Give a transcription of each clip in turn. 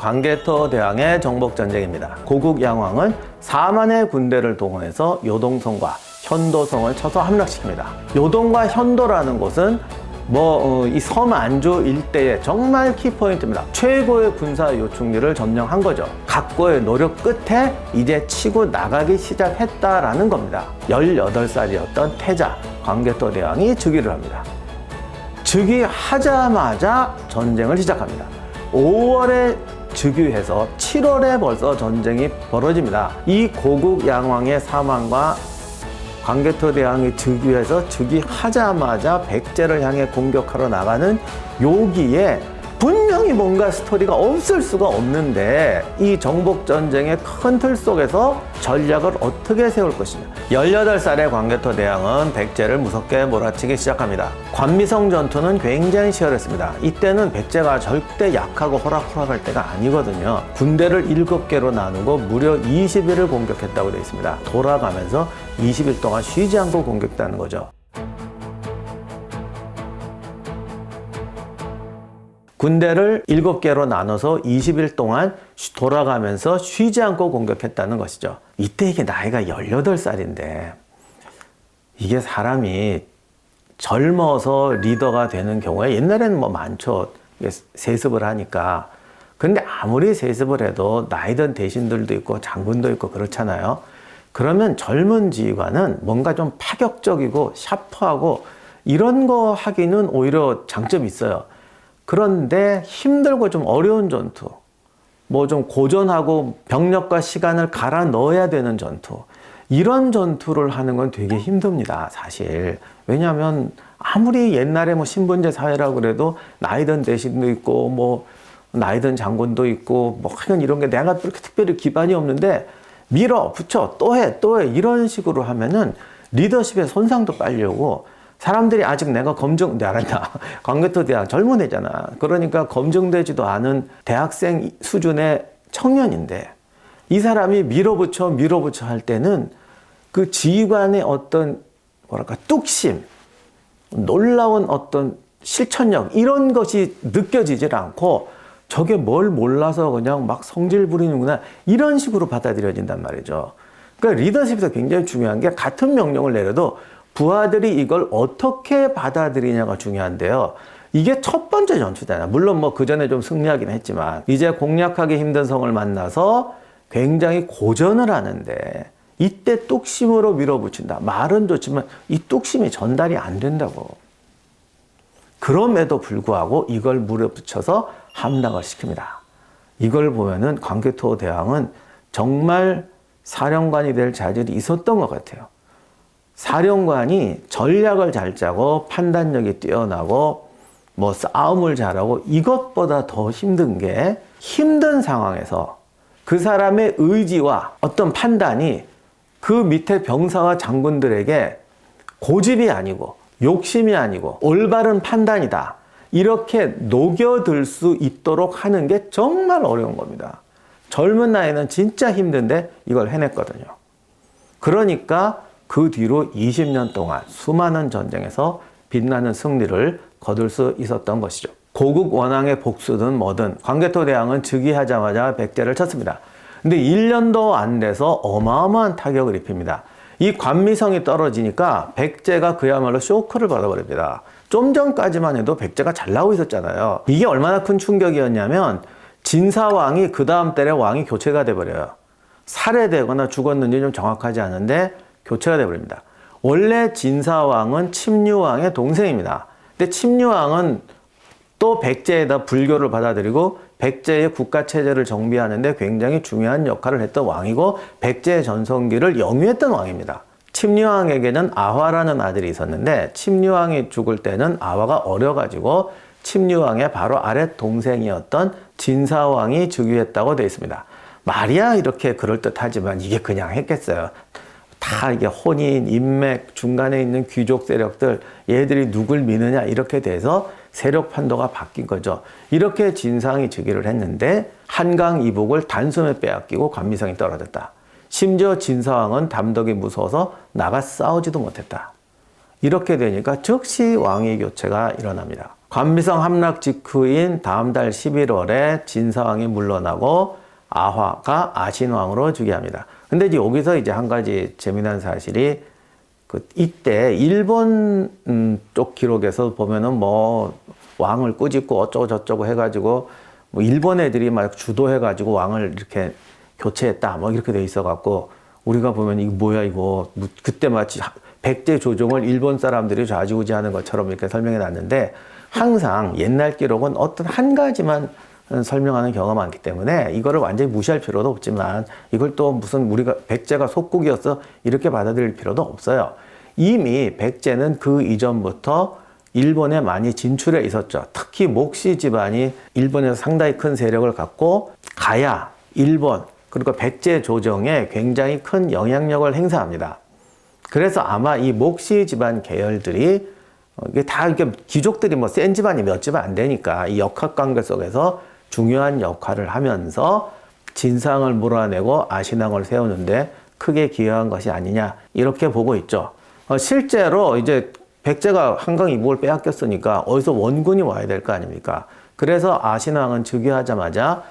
광개토 대왕의 정복전쟁입니다. 고국 양왕은 4만의 군대를 동원해서 요동성과 현도성을 쳐서 함락시킵니다. 요동과 현도라는 곳은 이 섬 안주 일대의 정말 키포인트입니다. 최고의 군사 요충지를 점령한 거죠. 각고의 노력 끝에 이제 치고 나가기 시작했다라는 겁니다. 18살이었던 태자 광개토 대왕이 즉위를 합니다. 즉위하자마자 전쟁을 시작합니다. 5월에 즉위해서 7월에 벌써 전쟁이 벌어집니다. 이 고국 양왕의 사망과 광개토 대왕이 즉위해서 즉위하자마자 백제를 향해 공격하러 나가는 여기에 분명히 뭔가 스토리가 없을 수가 없는데 이 정복전쟁의 큰 틀 속에서 전략을 어떻게 세울 것이냐. 18살의 광개토 대왕은 백제를 무섭게 몰아치기 시작합니다. 관미성 전투는 굉장히 치열했습니다. 이때는 백제가 절대 약하고 호락호락할 때가 아니거든요. 군대를 7개로 나누고 무려 20일을 공격했다고 되어 있습니다. 돌아가면서 20일 동안 쉬지 않고 공격했다는 거죠. 군대를 7개로 나눠서 20일 동안 돌아가면서 쉬지 않고 공격했다는 것이죠. 이때 이게 나이가 18살인데 이게 사람이 젊어서 리더가 되는 경우에 옛날에는 많죠. 세습을 하니까. 근데 아무리 세습을 해도 나이 든 대신들도 있고 장군도 있고 그렇잖아요. 그러면 젊은 지휘관은 뭔가 좀 파격적이고 샤프하고 이런 거 하기는 오히려 장점이 있어요. 그런데 힘들고 좀 어려운 전투, 좀 고전하고 병력과 시간을 갈아 넣어야 되는 전투, 이런 전투를 하는 건 되게 힘듭니다, 사실. 왜냐하면 아무리 옛날에 신분제 사회라고 그래도 나이 든 대신도 있고 나이 든 장군도 있고 하여간 이런 게 내가 그렇게 특별히 기반이 없는데 밀어붙여 또 해 이런 식으로 하면은 리더십의 손상도 빨리 오고 사람들이 아직 내가 광개토 대왕 젊은 애잖아. 그러니까 검증되지도 않은 대학생 수준의 청년인데 이 사람이 밀어붙여 할 때는 그 지휘관의 어떤 뚝심, 놀라운 어떤 실천력 이런 것이 느껴지질 않고 저게 뭘 몰라서 그냥 막 성질 부리는구나 이런 식으로 받아들여진단 말이죠. 그러니까 리더십에서 굉장히 중요한 게 같은 명령을 내려도 부하들이 이걸 어떻게 받아들이냐가 중요한데요. 이게 첫 번째 전투잖아요. 물론 그 전에 좀 승리하긴 했지만 이제 공략하기 힘든 성을 만나서 굉장히 고전을 하는데 이때 뚝심으로 밀어붙인다. 말은 좋지만 이 뚝심이 전달이 안 된다고. 그럼에도 불구하고 이걸 밀어붙여서 함락을 시킵니다. 이걸 보면은 광개토 대왕은 정말 사령관이 될 자질이 있었던 것 같아요. 사령관이 전략을 잘 짜고 판단력이 뛰어나고 싸움을 잘하고 이것보다 더 힘든 게 힘든 상황에서 그 사람의 의지와 어떤 판단이 그 밑에 병사와 장군들에게 고집이 아니고 욕심이 아니고 올바른 판단이다. 이렇게 녹여들 수 있도록 하는 게 정말 어려운 겁니다. 젊은 나이는 진짜 힘든데 이걸 해냈거든요. 그러니까 그 뒤로 20년 동안 수많은 전쟁에서 빛나는 승리를 거둘 수 있었던 것이죠. 고국 원왕의 복수든 뭐든 광개토 대왕은 즉위하자마자 백제를 쳤습니다. 근데 1년도 안 돼서 어마어마한 타격을 입힙니다. 이 관미성이 떨어지니까 백제가 그야말로 쇼크를 받아버립니다. 좀 전까지만 해도 백제가 잘 나오고 있었잖아요. 이게 얼마나 큰 충격이었냐면 진사왕이 그 다음 달에 왕이 교체가 돼버려요. 살해되거나 죽었는지 좀 정확하지 않은데 교체가 되어버립니다. 원래 진사왕은 침류왕의 동생입니다. 근데 침류왕은 또 백제에다 불교를 받아들이고 백제의 국가체제를 정비하는데 굉장히 중요한 역할을 했던 왕이고 백제의 전성기를 영위했던 왕입니다. 침류왕에게는 아화라는 아들이 있었는데 침류왕이 죽을 때는 아화가 어려가지고 침류왕의 바로 아래 동생이었던 진사왕이 즉위했다고 되어 있습니다. 말이야 이렇게 그럴듯하지만 이게 그냥 했겠어요. 다 이게 혼인, 인맥, 중간에 있는 귀족 세력들, 얘들이 누굴 미느냐 이렇게 돼서 세력 판도가 바뀐 거죠. 이렇게 진상이 즉위를 했는데 한강 이북을 단숨에 빼앗기고 관미성이 떨어졌다. 심지어 진사왕은 담덕이 무서워서 나가 싸우지도 못했다. 이렇게 되니까 즉시 왕위 교체가 일어납니다. 관미성 함락 직후인 다음 달 11월에 진사왕이 물러나고 아화가 아신왕으로 즉위합니다. 근데 이제 여기서 이제 한 가지 재미난 사실이 이때 일본 쪽 기록에서 보면은 뭐 왕을 꾸짖고 어쩌고 저쩌고 해가지고 뭐 일본 애들이 막 주도해가지고 왕을 이렇게 교체했다 뭐 이렇게 돼 있어갖고 우리가 보면 이거 뭐야 이거 그때 마치 백제 조정을 일본 사람들이 좌지우지하는 것처럼 이렇게 설명해 놨는데 항상 옛날 기록은 어떤 한 가지만 설명하는 경우가 많기 때문에 이거를 완전히 무시할 필요도 없지만 이걸 또 무슨 우리가 백제가 속국이었어 이렇게 받아들일 필요도 없어요. 이미 백제는 그 이전부터 일본에 많이 진출해 있었죠. 특히 목시 집안이 일본에서 상당히 큰 세력을 갖고 가야, 일본, 그리고 백제 조정에 굉장히 큰 영향력을 행사합니다. 그래서 아마 이 목시 집안 계열들이 이게 다 이렇게 귀족들이 뭐 센 집안이 몇 집안 안 되니까 이 역학관계 속에서 중요한 역할을 하면서 진상을 몰아내고 아신왕을 세우는데 크게 기여한 것이 아니냐 이렇게 보고 있죠. 실제로 이제 백제가 한강 이북을 빼앗겼으니까 어디서 원군이 와야 될 거 아닙니까? 그래서 아신왕은 즉위하자마자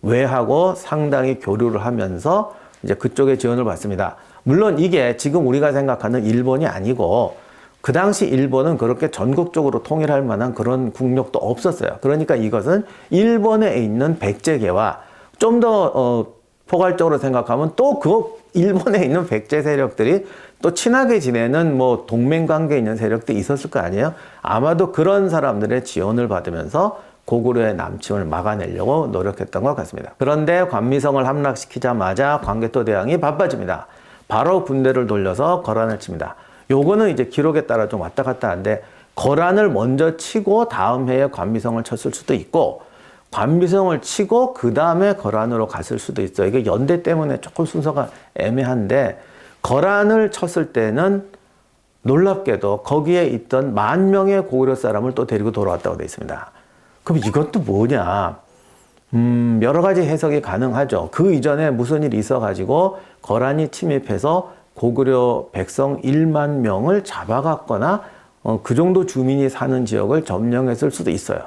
외하고 상당히 교류를 하면서 이제 그쪽의 지원을 받습니다. 물론 이게 지금 우리가 생각하는 일본이 아니고 그 당시 일본은 그렇게 전국적으로 통일할 만한 그런 국력도 없었어요. 그러니까 이것은 일본에 있는 백제계와 좀 더 포괄적으로 생각하면 또 그 일본에 있는 백제 세력들이 또 친하게 지내는 뭐 동맹 관계에 있는 세력들이 있었을 거 아니에요? 아마도 그런 사람들의 지원을 받으면서 고구려의 남침을 막아내려고 노력했던 것 같습니다. 그런데 관미성을 함락시키자마자 광개토 대왕이 바빠집니다. 바로 군대를 돌려서 거란을 칩니다. 요거는 이제 기록에 따라 좀 왔다 갔다 하는데 거란을 먼저 치고 다음 해에 관미성을 쳤을 수도 있고 관미성을 치고 그 다음에 거란으로 갔을 수도 있어요. 이게 연대 때문에 조금 순서가 애매한데 거란을 쳤을 때는 놀랍게도 거기에 있던 10,000명의 고구려 사람을 또 데리고 돌아왔다고 되어 있습니다. 그럼 이것도 뭐냐? 여러 가지 해석이 가능하죠. 그 이전에 무슨 일이 있어가지고 거란이 침입해서 고구려 백성 1만 명을 잡아갔거나 그 정도 주민이 사는 지역을 점령했을 수도 있어요.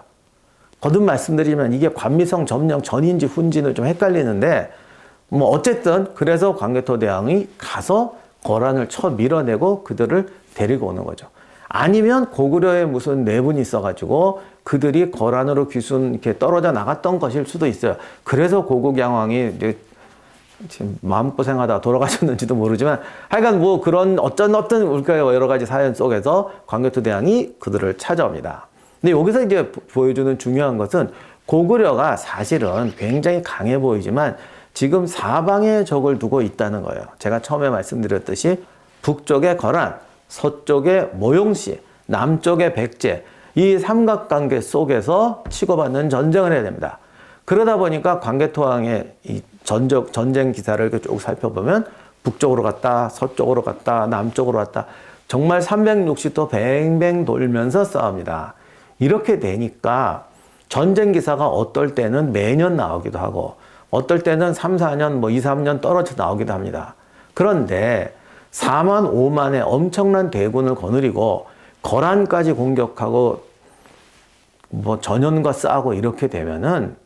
거듭 말씀드리면 이게 관미성 점령 전인지 후인지는 좀 헷갈리는데 뭐 어쨌든 그래서 광개토 대왕이 가서 거란을 쳐 밀어내고 그들을 데리고 오는 거죠. 아니면 고구려에 무슨 내분이 있어가지고 그들이 거란으로 귀순 이렇게 떨어져 나갔던 것일 수도 있어요. 그래서 고국양왕이 지금 마음고생하다 돌아가셨는지도 모르지만 하여간 뭐 그런 어떤 우리가 여러 가지 사연 속에서 광개토 대왕이 그들을 찾아옵니다. 근데 여기서 이제 보여주는 중요한 것은 고구려가 사실은 굉장히 강해 보이지만 지금 사방에 적을 두고 있다는 거예요. 제가 처음에 말씀드렸듯이 북쪽에 거란, 서쪽에 모용씨, 남쪽에 백제 이 삼각관계 속에서 치고받는 전쟁을 해야 됩니다. 그러다 보니까 광개토 왕의 이 전쟁 기사를 이렇게 쭉 살펴보면 북쪽으로 갔다, 서쪽으로 갔다, 남쪽으로 갔다 정말 360도 뱅뱅 돌면서 싸웁니다. 이렇게 되니까 전쟁 기사가 어떨 때는 매년 나오기도 하고 어떨 때는 3, 4년, 뭐 2, 3년 떨어져 나오기도 합니다. 그런데 4만, 5만의 엄청난 대군을 거느리고 거란까지 공격하고 뭐 전연과 싸우고 이렇게 되면은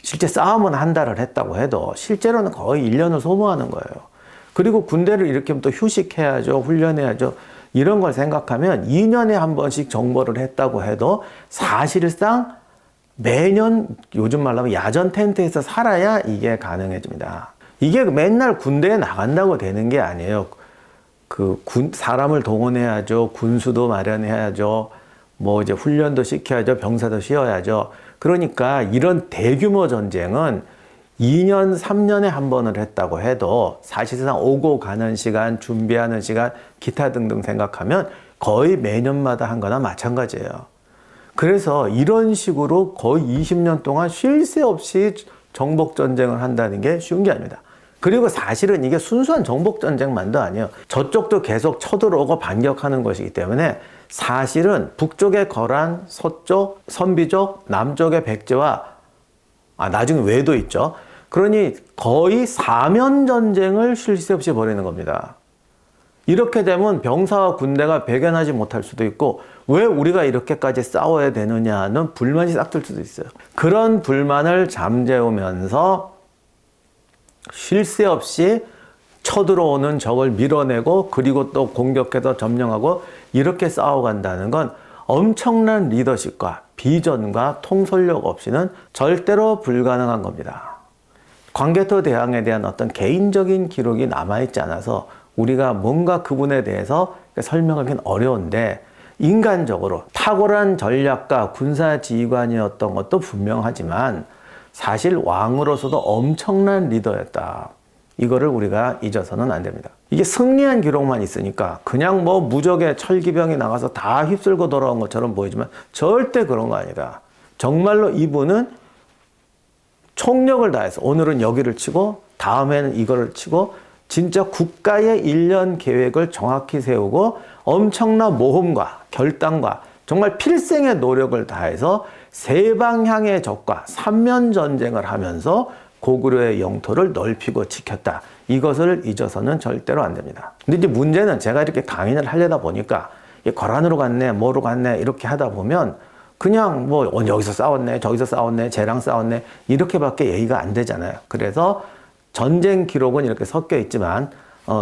실제 싸움은 한 달을 했다고 해도 실제로는 거의 1년을 소모하는 거예요. 그리고 군대를 일으키면 또 휴식해야죠. 훈련해야죠. 이런 걸 생각하면 2년에 한 번씩 정벌을 했다고 해도 사실상 매년 요즘 말로 하면 야전 텐트에서 살아야 이게 가능해집니다. 이게 맨날 군대에 나간다고 되는 게 아니에요. 사람을 동원해야죠. 군수도 마련해야죠. 뭐 이제 훈련도 시켜야죠. 병사도 씌워야죠. 그러니까 이런 대규모 전쟁은 2년, 3년에 한 번을 했다고 해도 사실상 오고 가는 시간, 준비하는 시간, 기타 등등 생각하면 거의 매년마다 한 거나 마찬가지예요. 그래서 이런 식으로 거의 20년 동안 쉴 새 없이 정복전쟁을 한다는 게 쉬운 게 아닙니다. 그리고 사실은 이게 순수한 정복전쟁만도 아니에요. 저쪽도 계속 쳐들어오고 반격하는 것이기 때문에 사실은 북쪽의 거란, 서쪽, 선비족, 남쪽의 백제와 나중에 외도 있죠. 그러니 거의 사면 전쟁을 쉴 새 없이 벌이는 겁니다. 이렇게 되면 병사와 군대가 배견하지 못할 수도 있고 왜 우리가 이렇게까지 싸워야 되느냐 하는 불만이 싹 들 수도 있어요. 그런 불만을 잠재우면서 쉴 새 없이 쳐들어오는 적을 밀어내고 그리고 또 공격해서 점령하고 이렇게 싸워간다는 건 엄청난 리더십과 비전과 통솔력 없이는 절대로 불가능한 겁니다. 광개토 대왕에 대한 어떤 개인적인 기록이 남아있지 않아서 우리가 뭔가 그분에 대해서 설명하기는 어려운데 인간적으로 탁월한 전략가 군사 지휘관이었던 것도 분명하지만 사실 왕으로서도 엄청난 리더였다. 이거를 우리가 잊어서는 안 됩니다. 이게 승리한 기록만 있으니까 그냥 뭐 무적의 철기병이 나가서 다 휩쓸고 돌아온 것처럼 보이지만 절대 그런 거 아니다. 정말로 이분은 총력을 다해서 오늘은 여기를 치고 다음에는 이거를 치고 진짜 국가의 일년 계획을 정확히 세우고 엄청난 모험과 결단과 정말 필생의 노력을 다해서 세 방향의 적과 삼면 전쟁을 하면서 고구려의 영토를 넓히고 지켰다. 이것을 잊어서는 절대로 안 됩니다. 근데 이제 문제는 제가 이렇게 강연을 하려다 보니까 거란으로 갔네, 뭐로 갔네 이렇게 하다 보면 그냥 뭐 여기서 싸웠네, 저기서 싸웠네, 쟤랑 싸웠네 이렇게밖에 얘기가 안 되잖아요. 그래서 전쟁 기록은 이렇게 섞여 있지만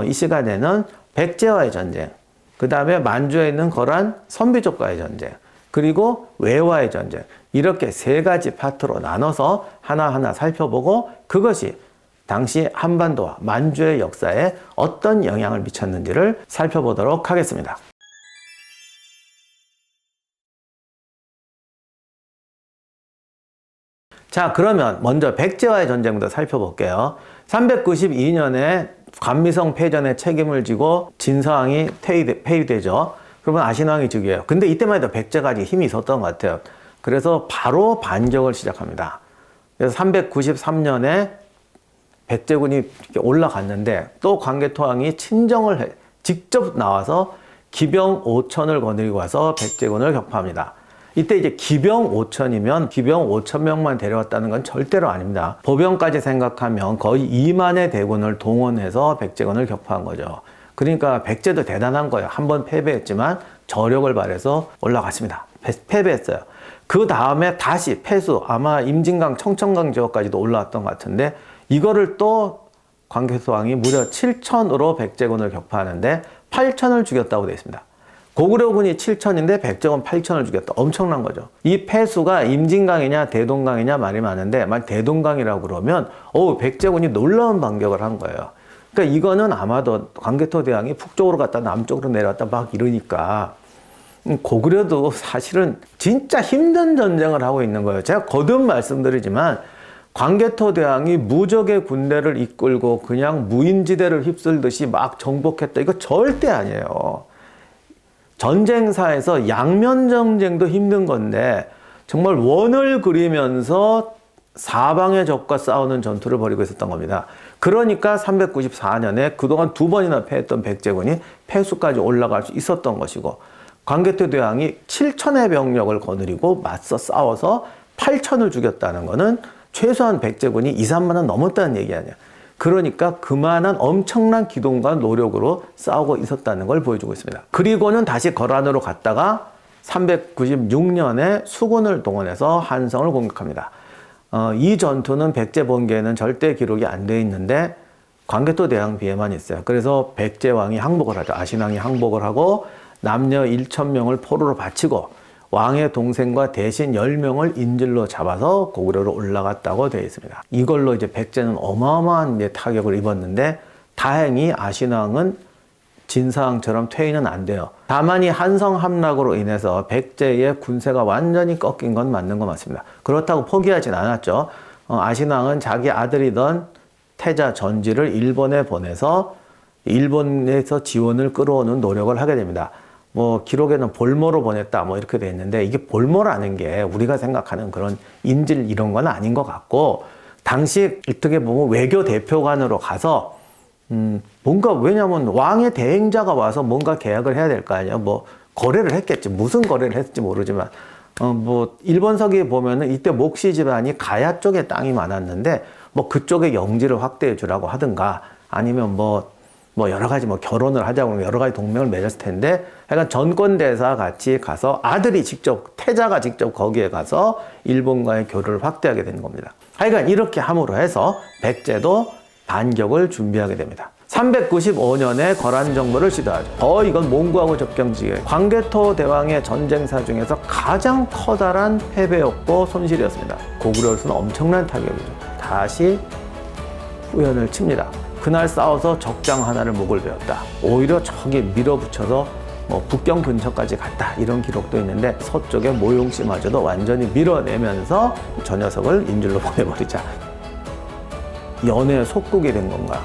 이 시간에는 백제와의 전쟁, 그 다음에 만주에 있는 거란 선비족과의 전쟁, 그리고 외와의 전쟁 이렇게 세 가지 파트로 나눠서 하나하나 살펴보고 그것이 당시 한반도와 만주의 역사에 어떤 영향을 미쳤는지를 살펴보도록 하겠습니다. 자, 그러면 먼저 백제와의 전쟁부터 살펴볼게요. 392년에 관미성 패전의 책임을 지고 진서왕이 폐위되죠. 그러면 아신왕이 즉위해요. 근데 이때만 해도 백제가 아직 힘이 있었던 것 같아요. 그래서 바로 반격을 시작합니다. 그래서 393년에 백제군이 올라갔는데 또 광개토왕이 친정을 해 직접 나와서 기병 5천을 거느리고 와서 백제군을 격파합니다. 이때 이제 기병 5천이면 기병 5천 명만 데려왔다는 건 절대로 아닙니다. 보병까지 생각하면 거의 2만의 대군을 동원해서 백제군을 격파한 거죠. 그러니까 백제도 대단한 거예요. 한 번 패배했지만 저력을 발해서 올라갔습니다. 패배했어요. 그 다음에 다시 패수, 아마 임진강, 청천강 지역까지도 올라왔던 것 같은데 이거를 또 광개토왕이 무려 7천으로 백제군을 격파하는데 8천을 죽였다고 되어 있습니다. 고구려군이 7천인데 백제군 8천을 죽였다. 엄청난 거죠. 이 패수가 임진강이냐 대동강이냐 말이 많은데 만약 대동강이라고 그러면 백제군이 놀라운 반격을 한 거예요. 그러니까 이거는 아마도 광개토 대왕이 북쪽으로 갔다 남쪽으로 내려왔다 막 이러니까 고구려도 사실은 진짜 힘든 전쟁을 하고 있는 거예요. 제가 거듭 말씀드리지만 광개토 대왕이 무적의 군대를 이끌고 그냥 무인지대를 휩쓸듯이 막 정복했다. 이거 절대 아니에요. 전쟁사에서 양면 전쟁도 힘든 건데 정말 원을 그리면서 사방의 적과 싸우는 전투를 벌이고 있었던 겁니다. 그러니까 394년에 그동안 2번이나 패했던 백제군이 패수까지 올라갈 수 있었던 것이고 광개토 대왕이 7천의 병력을 거느리고 맞서 싸워서 8천을 죽였다는 것은 최소한 백제군이 2, 3만은 넘었다는 얘기 아니야. 그러니까 그만한 엄청난 기동과 노력으로 싸우고 있었다는 걸 보여주고 있습니다. 그리고는 다시 거란으로 갔다가 396년에 수군을 동원해서 한성을 공격합니다. 이 전투는 백제 본계에는 절대 기록이 안 돼 있는데 광개토 대왕 비에만 있어요. 그래서 백제왕이 항복을 하죠. 아신왕이 항복을 하고 남녀 1,000명을 포로로 바치고 왕의 동생과 대신 10명을 인질로 잡아서 고구려로 올라갔다고 되어 있습니다. 이걸로 이제 백제는 어마어마한 타격을 입었는데 다행히 아신왕은 진사왕처럼 퇴위는 안 돼요. 다만 이 한성 함락으로 인해서 백제의 군세가 완전히 꺾인 건 맞는 거 맞습니다. 그렇다고 포기하진 않았죠. 아신왕은 자기 아들이던 태자 전지를 일본에 보내서 일본에서 지원을 끌어오는 노력을 하게 됩니다. 뭐 기록에는 볼모로 보냈다 뭐 이렇게 돼 있는데 이게 볼모라는 게 우리가 생각하는 그런 인질 이런 건 아닌 것 같고 당시 어떻게 보면 외교 대표관으로 가서 뭔가 왜냐면 왕의 대행자가 와서 뭔가 계약을 해야 될 거 아니에요. 뭐 거래를 했겠지. 무슨 거래를 했을지 모르지만 뭐 일본서기에 보면은 이때 목시 집안이 가야 쪽에 땅이 많았는데 뭐 그쪽에 영지를 확대해 주라고 하든가 아니면 뭐 뭐 여러 가지 뭐 결혼을 하자고 여러 가지 동맹을 맺었을 텐데, 약간 전권대사 같이 가서 아들이 직접, 태자가 직접 거기에 가서 일본과의 교류를 확대하게 되는 겁니다. 하여간 이렇게 함으로 해서 백제도 반격을 준비하게 됩니다. 395년에 거란정벌을 시도하죠. 이건 몽고하고 접경지에 광개토 대왕의 전쟁사 중에서 가장 커다란 패배였고 손실이었습니다. 고구려로서는 엄청난 타격이죠. 다시 후연을 칩니다. 그날 싸워서 적장 하나를 목을 베었다. 오히려 저기 밀어붙여서 북경 근처까지 갔다. 이런 기록도 있는데 서쪽의 모용씨마저도 완전히 밀어내면서 저 녀석을 인줄로 보내버리자. 연의 속국이 된 건가?